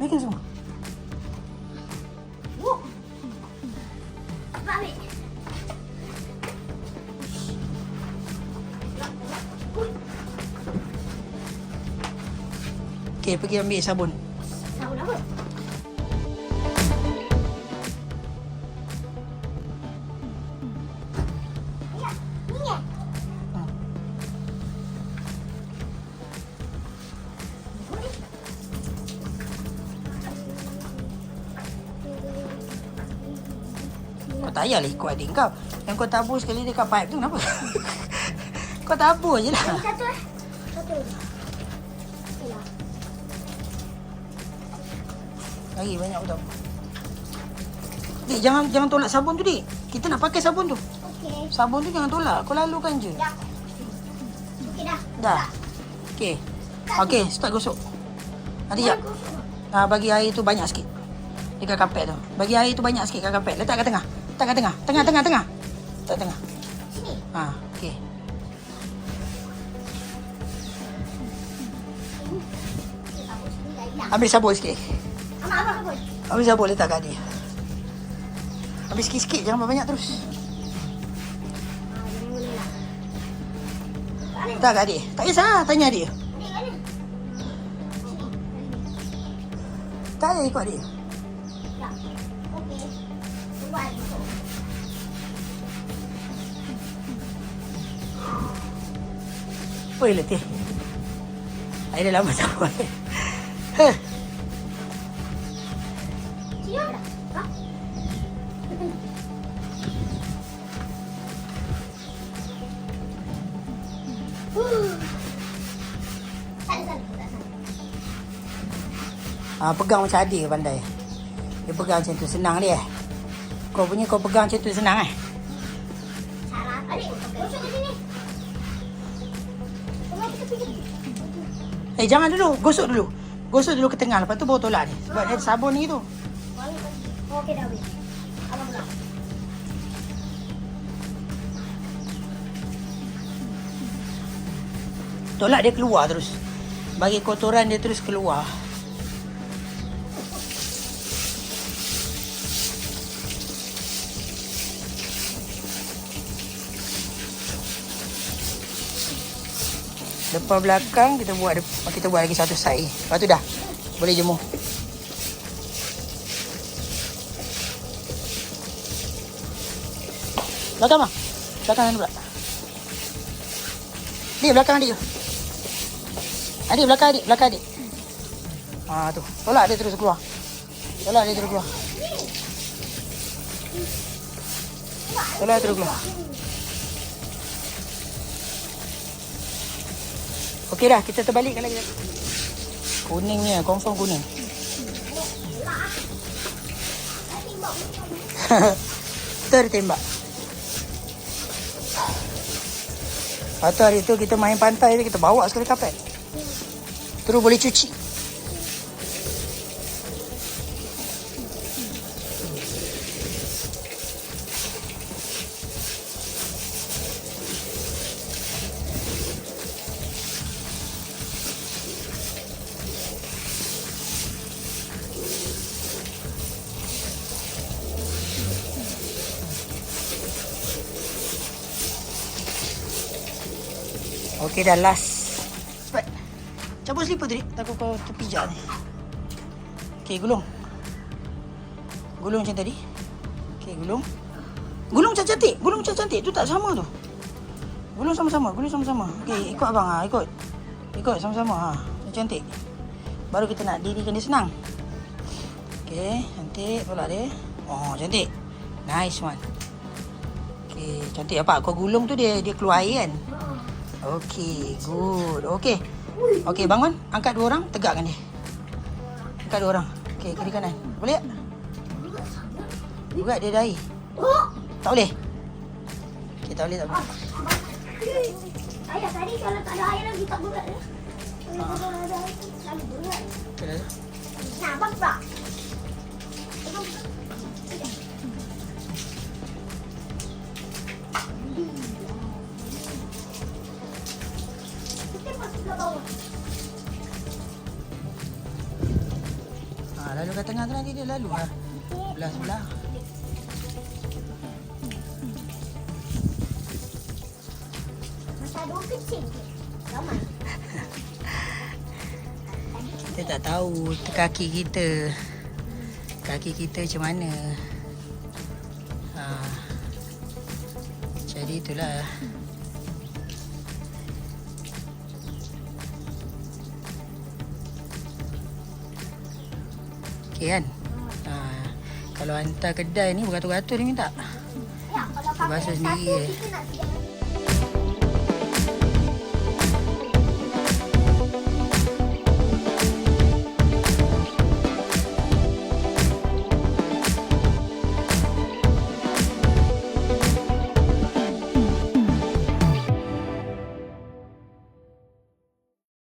Naikkan semua. Balik. Okey, pergi ambil sabun. Sabun apa? Ya, ni ya. Kau tak payahlah ikut adik kau. Yang kau tabur sekali dekat pipe tu kenapa? Kau tabur je lah. Satu eh. Satu. Okeylah. Lagi banyak betul. Dik, jangan tolak sabun tu, Dik. Kita nak pakai sabun tu. Okey. Sabun tu jangan tolak. Kau lalukan je. Dah. Okey dah. Dah. Okey. Okey, start gosok. Nanti jap. Bagi air tu banyak sikit. Dekat kapet tu. Bagi air tu banyak sikit kat kapet. Letak kat tengah. Letak kat tengah. Tengah. Letak tengah. Sini. Okey. Ambil sabun sikit. Apa pun. Ambil sabun letak kat dia. Ambil sikit-sikit. Jangan banyak terus. Jangan boleh lah. Letak kat dia. Tak kisah. Tanya dia. Ni mana? Sini. Tak payah ikut dia. Ya. Okey. Buat itu. Oi, letih. Air dah lama sabun. Siap dah. Ha? Pegang macam adik pandai. Dia pegang macam tu senang dia. Kau punya kau pegang macam tu senang Salah. Adik, gosok kat sini. Tengok kita pergi. Jangan dulu. Gosok dulu. Gosok dulu ke tengah. Lepas tu baru tolak dia. Sebab dia ada sabun ni tu. Okey dah boleh. Abang pula. Tolak dia keluar terus. Bagi kotoran dia terus keluar. Depan belakang kita buat lagi satu side. Lepas tu dah. Boleh jemur. Belakang mah. Belakang mana pula? Adik belakang adik. Adik belakang adik. Tu. Tolak dia terus keluar. Tolak dia terus keluar. Okey dah, kita terbalikkan lagi. Kuningnya, confirm kuning. Tertembak. Lepas tu hari tu kita main pantai tu, kita bawa sekali kapet. Terus boleh cuci. Okey dah last. Cepat. Cabut slipper tu, Dik. Takut kau terpijak ni. Okey, gulung. Gulung macam tadi. Okey, gulung. Gulung macam cantik. Gulung macam cantik. Tu tak sama tu. Gulung sama-sama. Okey, ikut abang. Ikut. Ikut sama-sama. Macam cantik. Baru kita nak dirikan dia senang. Okey, cantik. Tolak dia. Oh, cantik. Nice one. Okey, cantik apa? Kau gulung tu dia keluar air kan? Okey, good. Okey, bangun. Angkat dua orang, tegakkan dia. Angkat dua orang. Okey, kiri kanan. Boleh tak? Buat dia dah air. Tak boleh? Okey, tak boleh. Ayah tadi kalau tak ada air lagi tak berat ya. Kalau ada air lagi berat. Okay. Nah, abang pula. lalu kat tengah tu nanti dia lalu lah. Belah sebelah. Masa dua kecil je. Ramai. Kita tak tahu kaki kita. Kaki kita macam mana. Jadi itulah. Okey kan? Kalau hantar kedai ni beratus-ratus dia minta. Ya, kalau pakai Basuh yang sendiri satu, je. kita nak 300.